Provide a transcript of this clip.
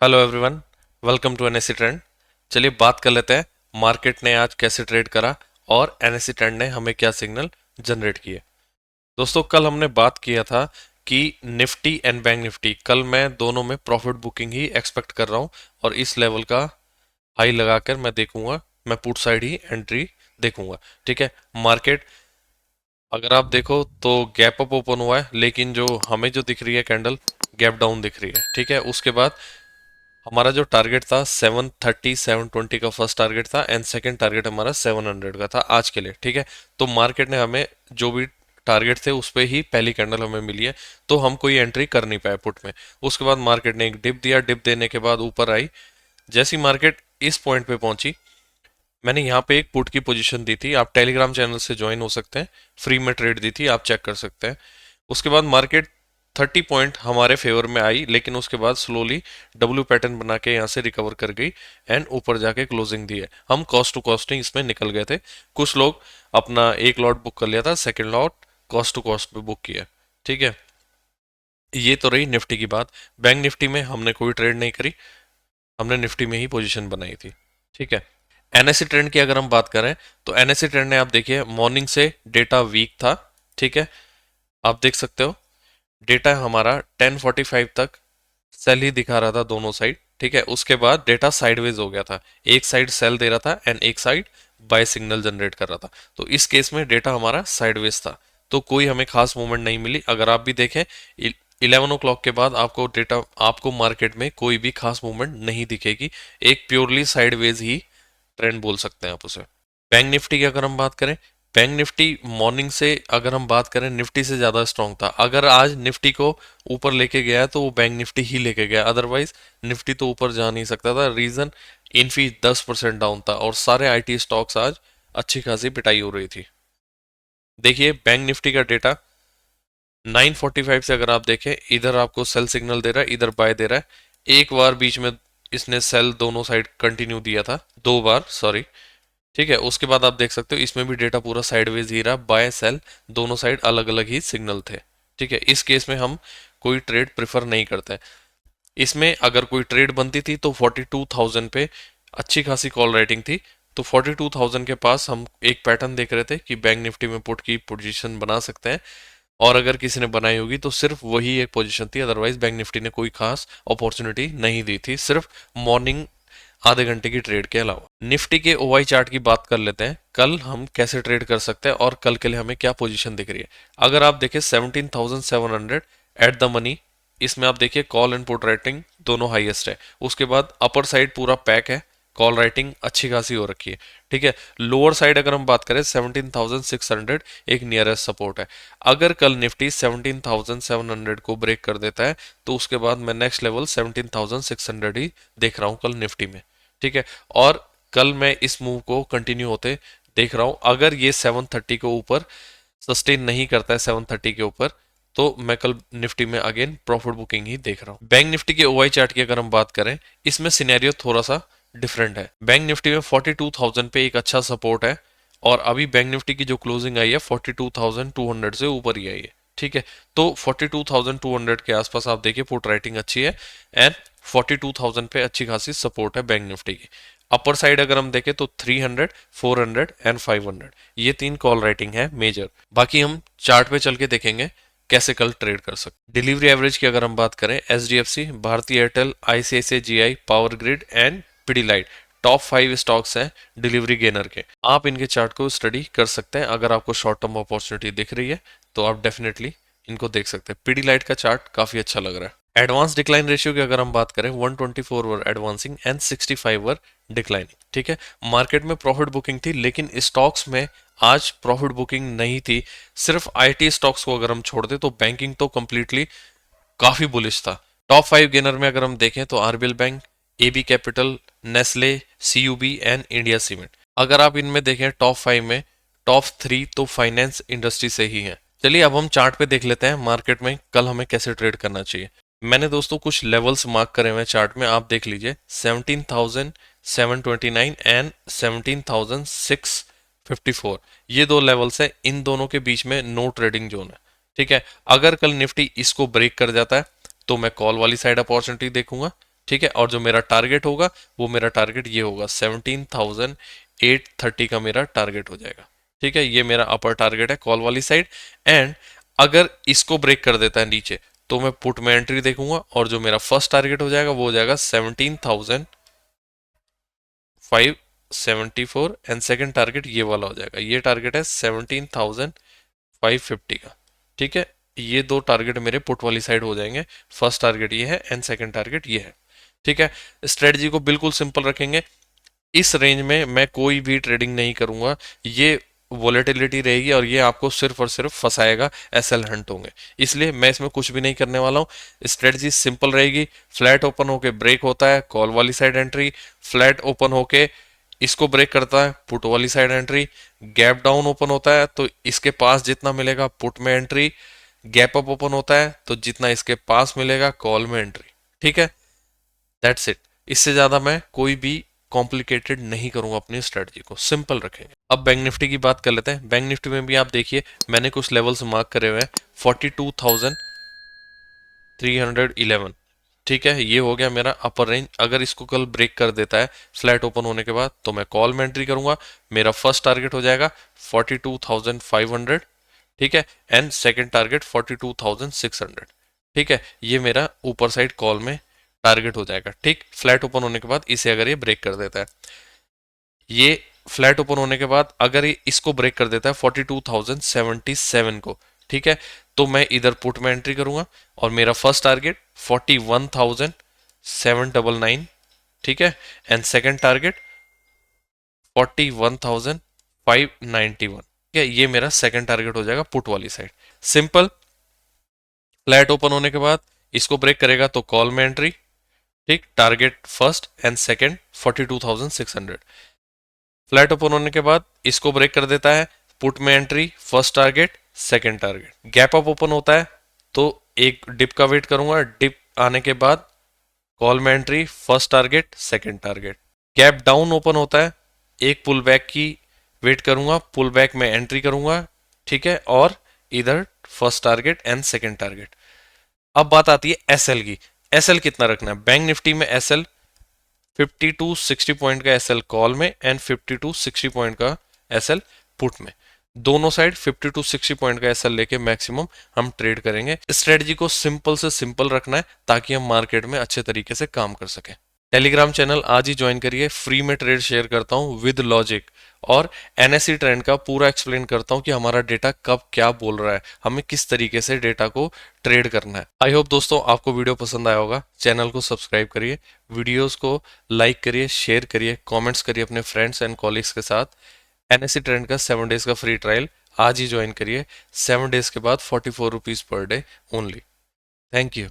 Hello everyone, welcome to NSC trend. चलिए बात कर लेते हैं मार्केट ने आज कैसे ट्रेड करा और एनएससी ट्रेंड ने हमें क्या सिग्नल जनरेट किए। दोस्तों, कल हमने बात किया था कि निफ्टी एंड बैंक निफ्टी कल मैं दोनों में प्रॉफिट बुकिंग ही एक्सपेक्ट कर रहा हूँ और इस लेवल का हाई लगाकर मैं देखूंगा, मैं पुट साइड ही एंट्री देखूंगा। ठीक है, मार्केट अगर आप देखो तो गैप अप ओपन हुआ है, लेकिन जो हमें जो दिख रही है कैंडल गैप डाउन दिख रही है। ठीक है, उसके बाद हमारा जो टारगेट था 730 720 का फर्स्ट टारगेट था एंड सेकंड टारगेट हमारा 700 का था आज के लिए। ठीक है, तो मार्केट ने हमें जो भी टारगेट थे उस पे ही पहली कैंडल हमें मिली है, तो हम कोई एंट्री कर नहीं पाए पुट में। उसके बाद मार्केट ने एक डिप दिया, डिप देने के बाद ऊपर आई। जैसी मार्केट इस पॉइंट पे पहुंची, मैंने यहाँ पे एक पुट की पोजीशन दी थी। आप टेलीग्राम चैनल से ज्वाइन हो सकते हैं, फ्री में ट्रेड दी थी, आप चेक कर सकते हैं। उसके बाद मार्केट 30 पॉइंट हमारे फेवर में आई, लेकिन उसके बाद स्लोली डब्ल्यू पैटर्न बना के यहाँ से रिकवर कर गई एंड ऊपर जाके क्लोजिंग दी है। हम कॉस्ट टू कॉस्ट ही इसमें निकल गए थे। कुछ लोग अपना एक लॉट बुक कर लिया था, second lot cost to cost पे बुक किया। ठीक है, ये तो रही निफ्टी की बात। बैंक निफ्टी में हमने कोई ट्रेड नहीं करी, हमने निफ्टी में ही पोजीशन बनाई थी। ठीक है, एनएससी ट्रेंड की अगर हम बात करें तो एनएससी ट्रेंड ने आप देखिए मॉर्निंग से डेटा वीक था। ठीक है, आप देख सकते हो डेटा हमारा 10:45 तक सेल ही दिखा रहा था दोनों साइड। ठीक है, उसके बाद डेटा साइडवेज हो गया था, एक साइड सेल दे रहा था एंड एक साइड बाय सिग्नल जनरेट कर रहा था। तो इस केस में डेटा हमारा साइडवेज था, तो कोई हमें खास मूवमेंट नहीं मिली। अगर आप भी देखें 11 o'clock के बाद आपको डेटा, आपको मार्केट में कोई भी खास मूवमेंट नहीं दिखेगी। एक प्योरली साइडवेज ही ट्रेंड बोल सकते हैं आप उसे। बैंक निफ्टी की अगर हम बात करें, बैंक निफ्टी मॉर्निंग से अगर हम बात करें निफ्टी से ज़्यादा स्ट्रांग था। अगर आज निफ्टी को ऊपर लेके गया है तो वो बैंक निफ्टी ही लेके गया, अदरवाइज निफ्टी तो ऊपर जा नहीं सकता था। रीज़न, इन्फी 10% डाउन था और सारे आईटी स्टॉक्स आज अच्छी खासी पिटाई हो रही थी। देखिए बैंक निफ्टी का डेटा 9:45 से अगर आप देखें, इधर आपको सेल सिग्नल दे रहा है, इधर बाय दे रहा है। एक बार बीच में इसने सेल दोनों साइड कंटिन्यू दिया था, दो बार सॉरी। ठीक है, उसके बाद आप देख सकते हो इसमें भी डेटा पूरा साइडवेज ही रहा, बाय सेल दोनों साइड अलग अलग ही सिग्नल थे। ठीक है, इस केस में हम कोई ट्रेड प्रेफर नहीं करते। इसमें अगर कोई ट्रेड बनती थी तो 42,000 पे अच्छी खासी कॉल राइटिंग थी, तो 42,000 के पास हम एक पैटर्न देख रहे थे कि बैंक निफ्टी में पुट की पोजीशन बना सकते हैं। और अगर किसी ने बनाई होगी तो सिर्फ वही एक पोजीशन थी, अदरवाइज बैंक निफ्टी ने कोई खास अपॉर्चुनिटी नहीं दी थी, सिर्फ मॉर्निंग आधे घंटे की ट्रेड के अलावा। निफ्टी के ओवाई चार्ट की बात कर लेते हैं, कल हम कैसे ट्रेड कर सकते हैं और कल के लिए हमें क्या पोजीशन दिख रही है। अगर आप देखें 17,700 एट द मनी, इसमें आप देखिए कॉल एंड पुट राइटिंग दोनों हाईएस्ट है। उसके बाद अपर साइड पूरा पैक है, कॉल राइटिंग अच्छी खासी हो रखी है। ठीक है, लोअर साइड अगर हम बात करें 17,600 एक नियरेस्ट सपोर्ट है। अगर कल निफ्टी 17,700 को ब्रेक कर देता है तो उसके बाद मैं नेक्स्ट लेवल 17,600 ही देख रहा हूँ कल निफ्टी में। ठीक है, और कल मैं इस मूव को कंटिन्यू होते देख रहा हूँ। अगर ये 730 को ऊपर सस्टेन नहीं करता है, 730 के ऊपर, तो मैं कल निफ्टी में अगेन प्रॉफिट बुकिंग ही देख रहा हूँ। बैंक निफ्टी के ओवाई चार्ट की अगर हम बात करें, इसमें सिनेरियो थोड़ा सा डिफरेंट है। बैंक निफ्टी में 42,000 पे एक अच्छा सपोर्ट है और अभी बैंक निफ्टी की जो क्लोजिंग आई है 42,200 से ऊपर ही आई है। ठीक है, तो 42,200 के आसपास आप देखिए पुट राइटिंग अच्छी है एंड 42,000 पे अच्छी खासी सपोर्ट है बैंक निफ्टी की। अपर साइड अगर हम देखें तो 300, 400 एंड 500, ये तीन कॉल राइटिंग है मेजर। बाकी हम चार्ट पे चल के देखेंगे कैसे कल ट्रेड कर सकते। डिलीवरी एवरेज की अगर हम बात करें, एचडीएफसी, भारतीय Airtel, ICICI, GI, power grid and Pidilite top 5 stocks हैं डिलीवरी गेनर के। आप इनके चार्ट को स्टडी कर सकते हैं। अगर आपको शॉर्ट टर्म अपॉर्चुनिटी दिख रही है तो आप डेफिनेटली इनको देख सकते हैं। पिडीलाइट का चार्ट काफी अच्छा लग रहा है। एडवांस डिक्लाइन रेशियो की अगर हम बात करें, 124 वर एडवांसिंग एंड 65 वर डिक्लाइनिंग। ठीक है, मार्केट में प्रॉफिट बुकिंग थी लेकिन स्टॉक्स में आज प्रॉफिट बुकिंग नहीं थी। सिर्फ आईटी स्टॉक्स को अगर हम छोड़ दें तो बैंकिंग तो कंप्लीटली काफी बुलिश था। टॉप 5 गेनर में अगर हम देखें तो RBL bank, AB capital, Nestle, CUB and India cement. अगर आप इनमें देखें टॉप 5 में टॉप 3 तो फाइनेंस इंडस्ट्री से ही हैं। चलिए अब हम चार्ट पे देख लेते हैं मार्केट में कल हमें कैसे ट्रेड करना चाहिए। मैंने दोस्तों कुछ लेवल्स मार्क करे हुए हैं चार्ट में, आप देख लीजिए 17,729 एंड 17,654, ये दो लेवल्स है। इन दोनों के बीच में नो ट्रेडिंग जोन है। ठीक है, अगर कल निफ्टी इसको ब्रेक कर जाता है तो मैं कॉल वाली साइड अपॉर्चुनिटी देखूंगा, ठीक है, और जो मेरा टारगेट होगा वो मेरा टारगेट ये होगा 17,830 का मेरा टारगेट हो जाएगा। ठीक है, ये मेरा अपर टारगेट है कॉल वाली साइड। एंड अगर इसको ब्रेक कर देता है नीचे तो मैं पुट में एंट्री देखूंगा, और जो मेरा फर्स्ट टारगेट हो जाएगा वो हो जाएगा 17,574 एंड सेकंड टारगेट ये वाला हो जाएगा, ये टारगेट है 17,550 का। ठीक है, ये दो टारगेट मेरे पुट वाली साइड हो जाएंगे। फर्स्ट टारगेट ये है एंड सेकंड टारगेट ये है। ठीक है, स्ट्रेटजी को बिल्कुल सिंपल रखेंगे। इस रेंज में मैं कोई भी ट्रेडिंग नहीं करूंगा, ये वोलेटिलिटी रहेगी और ये आपको सिर्फ और सिर्फ फंसाएगा, एसएल हंट होंगे। इसलिए मैं इसमें कुछ भी नहीं करने वाला हूँ। स्ट्रेटजी सिंपल रहेगी, फ्लैट ओपन होके ब्रेक होता है कॉल वाली साइड एंट्री, फ्लैट ओपन होके इसको ब्रेक करता है पुट वाली side entry, gap down open होता है तो इसके पास जितना मिलेगा पुट में एंट्री, गैप अप ओपन होता है तो जितना इसके पास मिलेगा कॉल में एंट्री। ठीक है, दैट्स इट। इससे ज्यादा मैं कोई भी कॉम्प्लिकेटेड नहीं करूंगा, अपनी स्ट्रेटजी को सिंपल रखेंगे। अब बैंक निफ्टी की बात कर लेते हैं। बैंक निफ्टी में भी आप देखिए मैंने कुछ लेवल्स मार्क करे हुए हैं। 42,311। ठीक है, ये हो गया मेरा अपर रेंज। अगर इसको कल ब्रेक कर देता है फ्लैट ओपन होने के बाद तो मैं कॉल में एंट्री करूंगा। मेरा फर्स्ट टारगेट हो जाएगा 42,500। ठीक है, एंड सेकंड टारगेट 42,600। ठीक है, ये मेरा ऊपर साइड कॉल में टारगेट हो जाएगा। ठीक, फ्लैट ओपन होने के बाद इसे अगर ये ब्रेक कर देता है, ये फ्लैट ओपन होने के बाद अगर ये इसको ब्रेक कर देता है 42,077 को, ठीक है, तो मैं इधर पुट में एंट्री करूंगा और मेरा फर्स्ट टारगेट 41,799। ठीक है, एंड सेकंड टारगेट 41,591। ठीक है, ये मेरा सेकंड टारगेट हो जाएगा पुट वाली साइड। सिंपल, फ्लैट ओपन होने के बाद इसको ब्रेक करेगा तो कॉल में एंट्री। ठीक, target first and second 42,600। Flat open होने के बाद इसको ब्रेक कर देता है, पुट में entry, first target second target. Gap up open होता है तो एक डिप का वेट करूंगा, डिप आने के बाद कॉल में entry, first target second target. Gap down open होता है, एक पुल बैक की वेट करूंगा, पुल बैक में एंट्री करूंगा। ठीक है, और इधर first target and second target. अब बात आती है एसएल की। एसएल कितना रखना है? बैंक निफ्टी में एसएल 52-60 पॉइंट का एसएल कॉल में एंड 52-60 पॉइंट का एसएल पुट में। दोनों साइड 52-60 पॉइंट का एसएल लेके मैक्सिमम हम ट्रेड करेंगे। स्ट्रेटजी को सिंपल से सिंपल रखना है ताकि हम मार्केट में अच्छे तरीके से काम कर सकें। टेलीग्राम चैनल आज ही ज्वाइन करिए, फ्री में ट्रेड शेयर करता हूँ विद लॉजिक, और एनएससी ट्रेंड का पूरा एक्सप्लेन करता हूँ कि हमारा डेटा कब क्या बोल रहा है, हमें किस तरीके से डेटा को ट्रेड करना है। आई होप दोस्तों आपको वीडियो पसंद आया होगा। चैनल को सब्सक्राइब करिए, वीडियोस को लाइक करिए, शेयर करिए, कमेंट्स करिए अपने फ्रेंड्स एंड कॉलीग्स के साथ। एनएससी ट्रेंड का 7 डेज का फ्री ट्रायल आज ही ज्वाइन करिए। 7 डेज के बाद 44 rupees per day only. Thank you.